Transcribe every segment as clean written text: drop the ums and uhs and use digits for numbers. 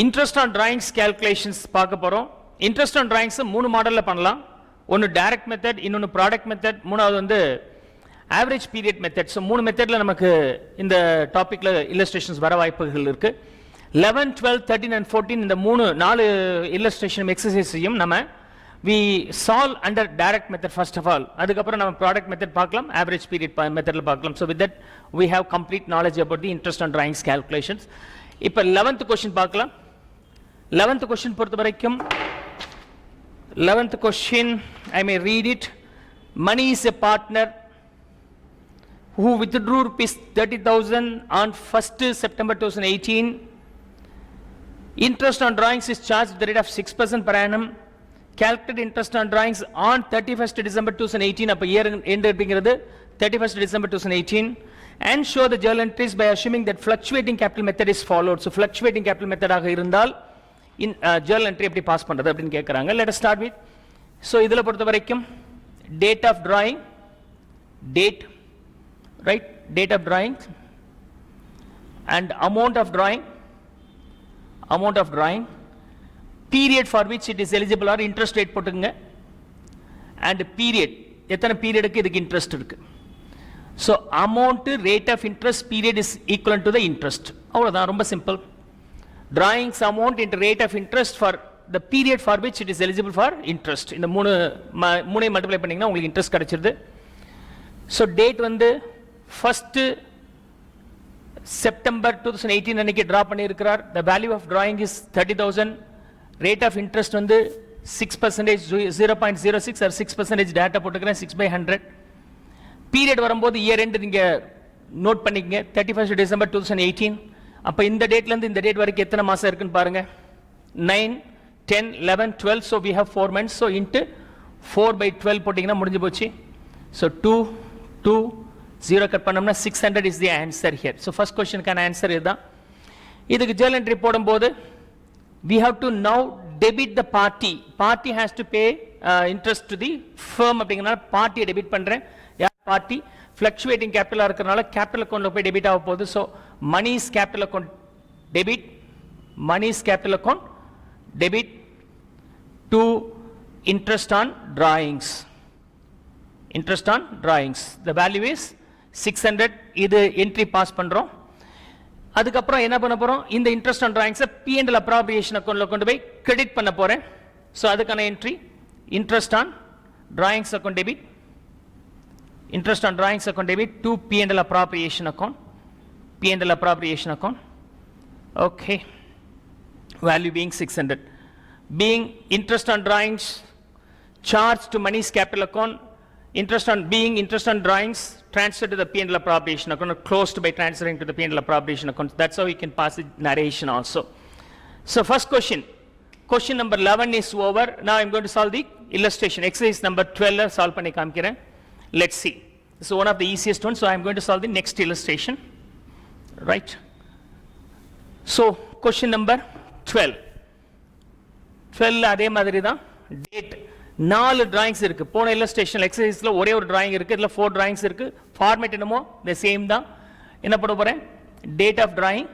Interest on drawings calculations பார்க்க போறோம். Interest on drawings மூணு மாடல்ல பண்ணலாம். ஒன்னு direct method, இன்னொன்னு product method, மூணாவது வந்து average period method. So மூணு மெத்தட்ல நமக்கு இந்த டாபிக்ல illustrations வர வாய்ப்புகள் இருக்கு. 11, 12, 13 and 14 இந்த நாலு illustration exerciseையும் நம்ம we solve under direct method first of all. அதுக்கப்புறம் நம்ம product method பார்க்கலாம், average period methodல பார்க்கலாம். So with that we have complete knowledge about the interest on drawings calculations. இப்போ 11th question பார்க்கலாம். 11th question பொறுத்த வரைக்கும் 11th question I may read it. Money is a partner who withdrew rupees 30,000 on 1st September 2018. Interest on drawings is charged at the rate of 6% per annum. Calculate interest on drawings on 31st December 2018. அப்ப year end அப்படிங்கிறது 31st December 2018. And show the journal entries by assuming that fluctuating capital method is followed. So fluctuating capital method ஆக இருந்தால் in journal entry எப்படி pass பண்றது அப்படினு கேக்குறாங்க. Let us start with. So இதுல பொறுத்த வரைக்கும் date of drawing, date, right? Date of drawing and amount of drawing, period for which it is eligible or interest rate போட்டுங்க, and period எத்தனை பீரியடுக்கு இதுக்கு இன்ட்ரெஸ்ட் இருக்கு. So amount, rate of interest, period is equivalent to the interest. அவ்வளவுதான், ரொம்ப simple. Drawings amount into rate of interest for the period for which it is eligible for interest. இந்த மூணையும் multiply பண்ணீங்கன்னா உங்களுக்கு interest கிடைச்சிருது. So date வந்து 1st September 2018 அன்னைக்கு draw பண்ணியிருக்கிறார். The value of drawing is 30,000. Rate of interest வந்து 6%, 0.06 or 6% data போட்டுக்கிறேன், 6/100. பீரியட் வரும்போது இயர் எண்ட் நீங்க நோட் பண்ணிக்கங்க, 31st December 2018. அப்ப இந்த டேட்ல இருந்து இந்த டேட் வரைக்கும் எத்தனை மாசம் இருக்குன்னு பாருங்க. 9, 10, 11, 12. So we have 4 months. So into 4/12 போட்டீங்கன்னா முடிஞ்சு போச்சு. So 2, 0 கட் பண்ணோம்னா 600 is the answer here. So first question கான ஆன்சர் இதுதான். இதுக்கு ஜர்னல் என்ட்ரி போடும்போது we have to now debit the party. Party has to pay interest to the firm அப்படிங்கறனால பார்ட்டியை டெபிட் பண்றேன். யார் பார்ட்டி? fluctuating capital இருக்கறனால capital accountல போய் டெபிட் ஆக போகுது. So money is capital account debit, money is capital account debit to interest on drawings. Interest on drawings. The value is 600. இது entry pass பண்றோம். அதுக்கப்புறம் என்ன பண்ண போறோம்? இந்த interest on drawings P&L appropriation அக்கவுண்ட்ல கொண்டு போய் கிரெடிட் பண்ண போறேன். சோ அதுக்கான entry interest on drawings account debit, interest on drawings account debit to P&L appropriation account, P&L appropriation account. Okay, value being 600, being interest on drawings charged to money's capital account, interest on drawings transferred to the P&L appropriation account, or closed by transferring to the P&L appropriation account. That's how we can pass the narration also. So first question number 11 is over. Now I'm going to solve the illustration. Exercise number 12 solve பண்ணி காமிக்கிறேன். Let's see. This is one of the easiest ones. So I'm going to solve the next illustration. Right. So question number 12. 12 அதே மாதிரி தான். Date. 4 drawings இருக்கு. போன illustration exerciseல ஒரே ஒரு drawing இருக்கு. இதுல 4 drawings இருக்கு. Format என்னமோ the same தான். என்ன போட போறேன்? Date of drawing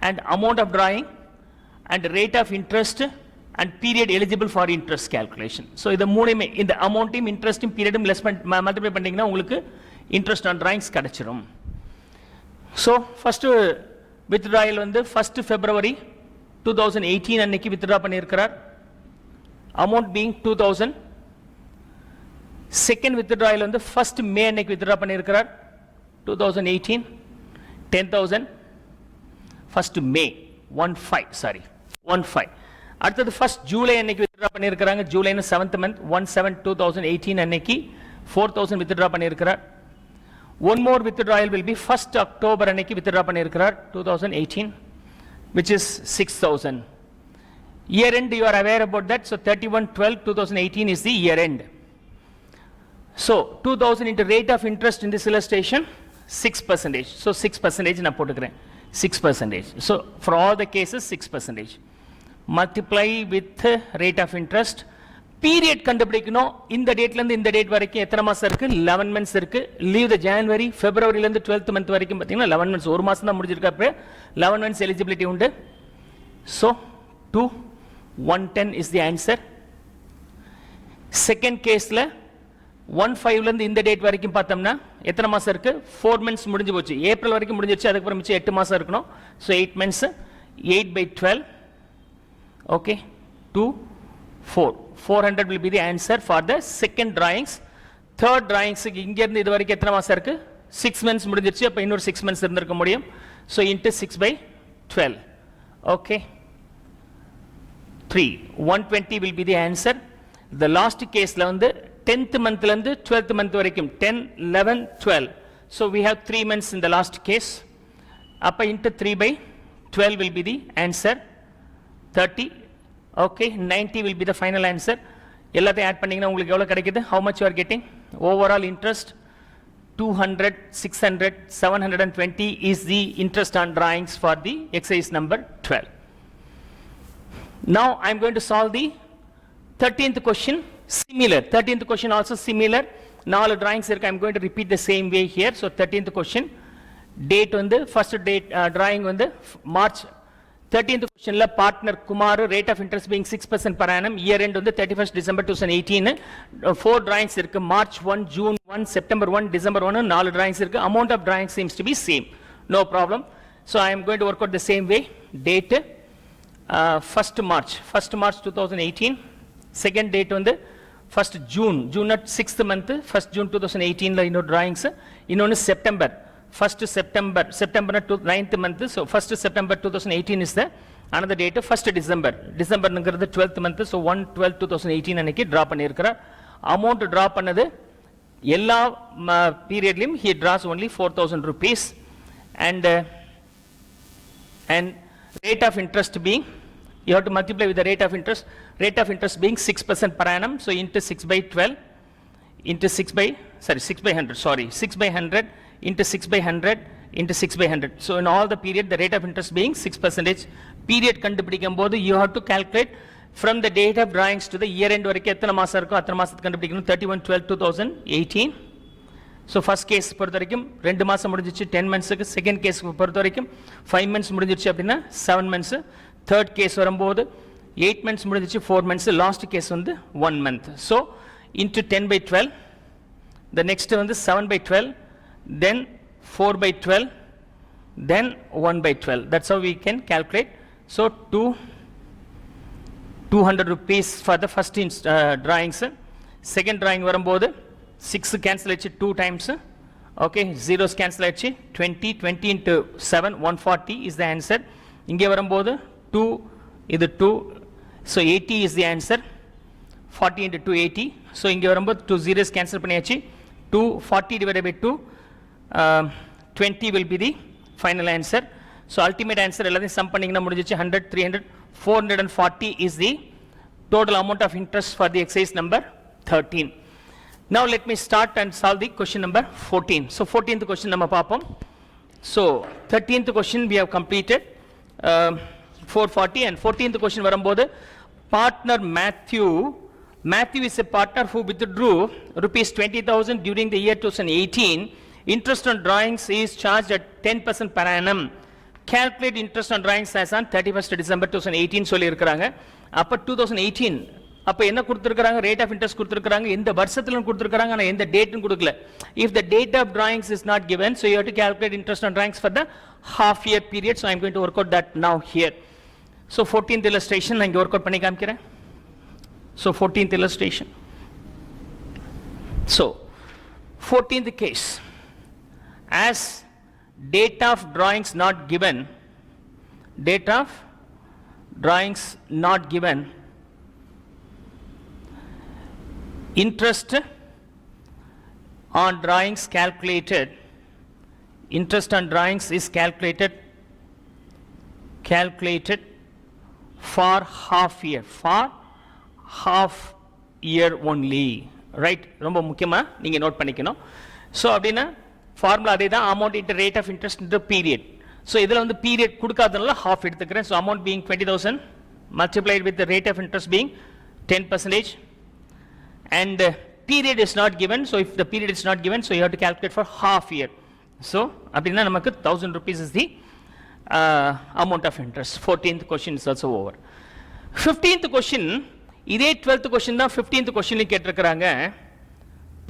and amount of drawing and rate of interest and period eligible for interest calculation. So இந்த மூணுமே இந்த அமௌண்ட்டையும் இன்ட்ரெஸ்டையும் பீரியடும் லெஸ் மல்டிப்ளை பண்ணீங்கன்னா உங்களுக்கு இன்ட்ரெஸ்ட் ஆன் டிராயிங்ஸ் கிடைச்சிரும். ஸோ ஃபர்ஸ்ட் வித்ட்ராயல் வந்து 1st February 2018 அன்னைக்கு வித்ட்ரா பண்ணியிருக்கிறார். Amount being 2000. செகண்ட் வித்ட்ராயல் வந்து 1st May அன்னைக்கு வித்ட்ரா பண்ணியிருக்கிறார் 2018 10,000. 1st May 15. அடுத்தது 1st July அன்னைக்கு வித்ட்ரா பண்ணியிருக்கிறாங்க. ஜூலைனா 7th month 1/7/2018 அன்னைக்கு 4,000 வித்ட்ரா பண்ணியிருக்கிறார். One more withdrawal will be 1st October அன்னைக்கு வித்ட்ரா பண்ணியிருக்கிறார் 2018 which is 6,000. Year end you are aware about that. So 31/12/2018 is the year end. So 2,000 into rate of interest in this illustration 6%. So 6% நான் போட்டுக்கிறேன் 6%. So for all the cases 6%. multiply with rate of interest. Period கண்டுபிடிக்கணும். இந்த டேட்ல இருந்து இந்த date வரைக்கும் எத்தனை மாசம் இருக்கு? 11 months இருக்கு. leave the January, February ல இருந்து 12th month வரைக்கும் பாத்தீங்கன்னா 11 months, ஒரு மாசம் தான் முடிஞ்சிருக்கு. அப்ப 11 months eligibility உண்டு. So 2 110 is the answer. Second case la 15 ல இருந்து இந்த டேட் வரைக்கும் பார்த்தோம்னா எத்தனை மாசம் இருக்கு 4 months முடிஞ்சு போச்சு. ஏப்ரல் வரைக்கும் முடிஞ்சிருச்சு, அதுக்கு அப்புறம் மிச்சம் 8 மாசம் இருக்கணும். So 8 months 8/12. Okay, 2 4 400 will be the answer for the second drawings. Third drawings இங்க இருந்து இது வரைக்கும் எத்தனை மாசம் இருக்கு 6 months முடிஞ்சிருச்சு, அப்ப இன்னொரு 6 months இருந்திருக்க முடியும். So into 6/12. Okay, 3 120 will be the answer. The last case la வந்து 10th month ல இருந்து 12th month வரைக்கும் 10 11 12. So we have 3 months in the last case. அப்ப into 3/12 will be the answer. 30. Okay, 90 will be the final answer. எல்லாத்தையும் add பண்ணீங்கன்னா உங்களுக்கு எவ்வளவு கிடைக்குது? How much you are getting? Overall interest 200, 600, 720 is the interest on drawings for the exercise number 12. Now I am going to solve the 13th question. Similar, 13th question also similar. Nalu drawings irukku, I am going to repeat the same way here. So 13th question, date on the first date drawing on the March 13th question la partner Kumar, rate of interest being 6% per annum, year end on the 31st December 2018. 4 drawings irukku, March 1, June 1, September 1, December 1, 4 drawings irukku. Amount of drawings seems to be same, no problem. So I am going to work out the same way. Date 1st March 2018. Second date on the 1st June not 6th month, 1st June 2018 la inno drawings. Innonu September 1st September to 9th month. So 1st September 2018 is the another date. 1st December nங்கிறது 12th month. So 1/12/2018 அன்னைக்கு draw பண்ணியிருக்கிறார். Amount draw பண்ணது எல்லா periodலயும் he draws only 4,000 rupees and rate of interest being, you have to multiply with the rate of interest being 6% per annum. So into 6/12 into 6/100, sorry, 6/100 into 6/100 into 6/100. So in all the period the rate of interest being 6%. Period கண்டுபிடிக்கும் போது you have to calculate from the date of drawings to the year end வரைக்கும் எத்தனை மாசம் இருக்கோ அத்தனை மாசத்துக்கு கண்டுபிடிக்கணும். 31/12/2018. So first case பொறுத்த வரைக்கும் 2 மாசம் முடிஞ்சிச்சு 10 monthsக்கு. second case பொறுத்த வரைக்கும் 5 months முடிஞ்சிச்சு அப்படின்னா 7 months. third case வரும்போது 8 months முடிஞ்சிச்சு 4 months. last case வந்து 1 month. So into 10/12, the next வந்து 7/12, then 4/12, then 1/12. That's how we can calculate. So 200 rupees for the first drawings. Second drawing வரும்போது 6 cancel ஆச்சு 2 times. Okay, zeros cancel ஆச்சு 20 into 7 140 is the answer. இங்கே வரும்போது 2 இது 2, so 80 is the answer. 40 into 2 80. So இங்கே வரும்போது 2 zeros cancel பண்ணியாச்சு. 240 divided by 2 20 will be the final answer. So ultimate answer எல்லாத்தையும் sum பண்ணீங்கன்னா முடிஞ்சிச்சு 100 300 440 is the total amount of interest for the exercise number 13. Now let me start and solve the question number 14. So 14th question நம்ம பார்ப்போம். So 13th question we have completed 440 and 14th question வரும்போது partner Matthew is a partner who withdrew rupees 20,000 during the year 2018. Interest on drawings is charged at 10% per annum. Calculate interest on drawings as on 31st December 2018 சொல்லி இருக்கிறாங்க. அப்ப 2018 அப்ப என்ன கொடுத்திருக்காங்க? rate of interest கொடுத்திருக்காங்க. எந்த வருஷத்துல கொடுத்திருக்காங்க, ஆனா எந்த டேட்னு கொடுக்கல. If the date of drawings is not given, so you have to calculate interest on drawings for the half year period. So I am going to work out that now here. So 14th illustration நான் இங்க work out பண்ணி காமிக்கிறேன். So 14th illustration. So 14th case, as date of drawings not given, interest on drawings calculated, interest on drawings is calculated for half year only, right? ரொம்ப முக்கியமா நீங்க note பண்ணிக்கணும். So அப்படினா formula அதே தான், amount into rate of interest into period. So இதுல வந்து period கொடுக்காதனால half எடுத்துக்கிறேன். So amount being 20,000 multiplied with the rate of interest being 10%, and period is not given. So if the period is not given, so you have to calculate for half year. So அப்படினா நமக்கு 1,000 rupees is the amount of interest. 14th question is also over. 15th question, இதே 12th question தான் 15th question கேட்டிருக்கிறாங்க.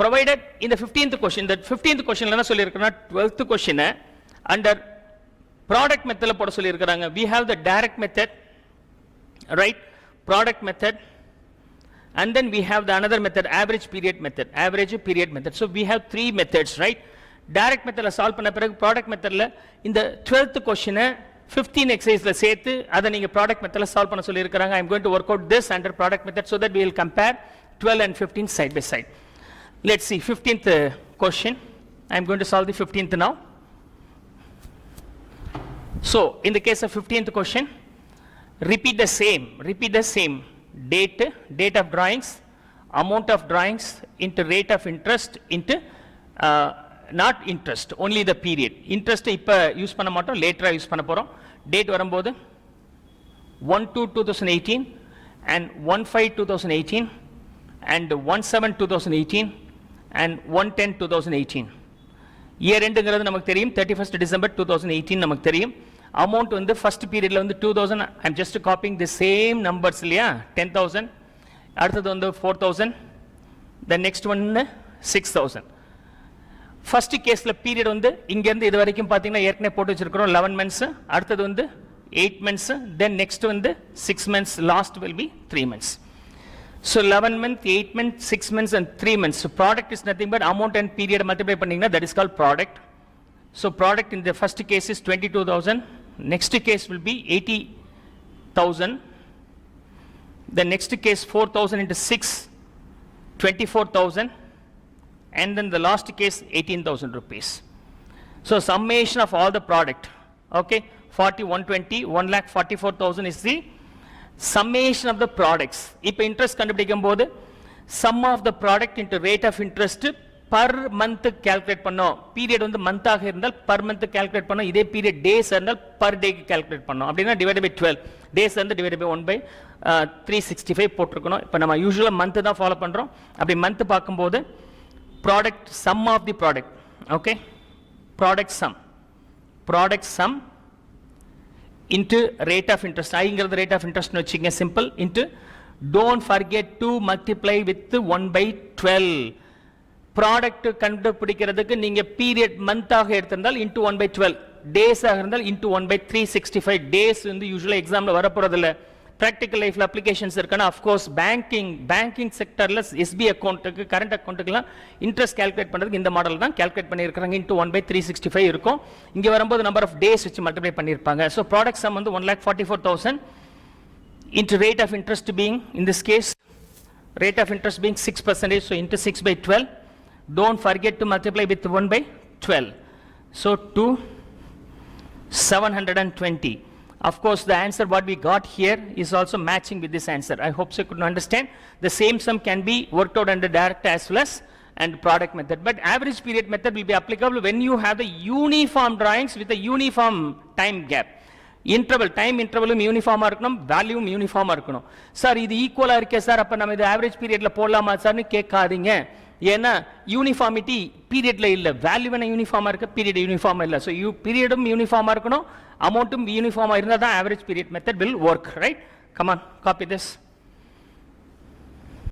Provided in the 15th question, that 15th question என்ன சொல்லியிருக்கிறா 12th question under product method போட சொல்லியிருக்கிறாங்க. We have the direct method, right? Product method, and then we have the another method, average period method. So we have three methods, right? Direct method la solve பண்ண பிறகு product method la இந்த 12th question 15 exercise la சேர்த்து அதை நீங்க product method la solve பண்ண சொல்லி இருக்காங்க. I am going to work out this under product method so that we will compare 12 and 15 side by side. Let's see 15th question. I am going to solve the 15th now. So in the case of 15th question, repeat the same date of drawings, amount of drawings into rate of interest into not interest, only the period. Interest இப்ப use பண்ண மாட்டோம், லேட்டரா use பண்ண போறோம். Date வரும்போது 1/2/2018 and 1/5/2018 and 1/7/2018 and 1/10/2018. Year எண்டுங்கிறது நமக்கு தெரியும், 31st December 2018 நமக்கு தெரியும். அமௌண்ட் வந்து ஃபர்ஸ்ட் பீரியட்ல வந்து 2000. I am just copying the same numbers இல்லையா? 10,000, அடுத்தது வந்து 4,000, தென் நெக்ஸ்ட் ஒன் 6,000. ஃபர்ஸ்ட் கேஸ்ல பீரியட் வந்து இங்க இருந்து இது வரைக்கும் பாத்தீங்கன்னா ஏற்கனவே போட்டு வச்சிருக்கிறோம் 11 months, அடுத்தது வந்து 8 months, தென் நெக்ஸ்ட் வந்து 6 months, last will be 3 months. So 11 months, 8 months, 6 months and 3 months. So product is nothing but amount and period multiply பண்ணீங்கன்னா that is called product. So product in the first case is 22,000, next case will be 80,000, the next case 4,000 into 6, 24,000, and then the last case 18,000 rupees. So summation of all the product, okay, 40, 120, 1,44,000 is the summation of the products. இப்போ interest கண்டுபிடிக்கும் போது sum of the product into rate of interest per month calculate பண்ணோம். Period வந்து மந்தாக இருந்தால் per month calculate பண்ணோம். இதே period days இருந்தால் per day calculate பண்ணோம். அப்படின்னா divided by 12, டேஸ் வந்து divided by 1/365 போட்டிருக்கணும். இப்போ நம்ம யூசுவலாக மந்த் தான் ஃபாலோ பண்ணுறோம். அப்படி மந்த் பார்க்கும்போது product sum of the product, okay, product sum into rate of interest. ஐங்கிறது rate of interest வச்சுங்க, simple, into don't forget to multiply with 1/12. Product கண்டுபிடிக்கிறதுக்கு நீங்க பீரியட் மந்தாக எடுத்திருந்தால் into 1/12, டேஸ் ஆக இருந்தால் into 1/365. டேஸ் வந்து யூசுவலா எக்ஸாம்ல வரப்போறது இல்ல, பிராக்டிகல் லைஃப்ல அப்ளிகேஷன்ஸ் இருக்குன்னா அஃப்கோர்ஸ் பேங்கிங் செக்டர்ல எஸ்பி அக்கௌண்ட்டுக்கு கரண்ட் அக்கௌண்ட்டுக்குலாம் இன்ட்ரெஸ்ட் கால்குலேட் பண்றதுக்கு இந்த மாடல் தான் கால்குலேட் பண்ணியிருக்காங்க. into 1/365 இருக்கும். இங்க வரும்போது நம்பர் ஆஃப் டேஸ் வச்சு மல்டிப்ளை பண்ணியிருப்பாங்க. ஸோ ப்ராடக்ட் சம் வந்து 1,44,000 into rate of interest being, in this case rate of interest being 6%, so into 6/12. Don't forget to multiply with 1/12. So 2,720. Of course, the answer what we got here is also matching with this answer. I hope so you could understand. The same sum can be worked out under direct as well as and product method. But average period method will be applicable when you have the uniform drawings with a uniform time gap. Time இன்டர்வலும் யூனிஃபார்மா இருக்கணும், வேல்யூவும் யூனிஃபார்மா இருக்கணும். Sir இது ஈக்குவலா இருக்கே sir, அப்ப நம்ம இது ஆவரேஜ் பீரியட்ல போடலாமா சார்னு கேட்காதீங்க. ஏன்னா யூனிஃபார்மிட்டி பீரியட்ல இல்ல, வேல்யூ வேணா யூனிஃபார்மா இருக்கு, பீரியட் யூனிஃபார்மா இல்ல. ஸோ பீரியடும் யூனிஃபார்மா இருக்கணும், அமௌண்ட்டும் யூனிஃபார்மா இருந்தால் தான் average period method will work, right? Come on, copy this.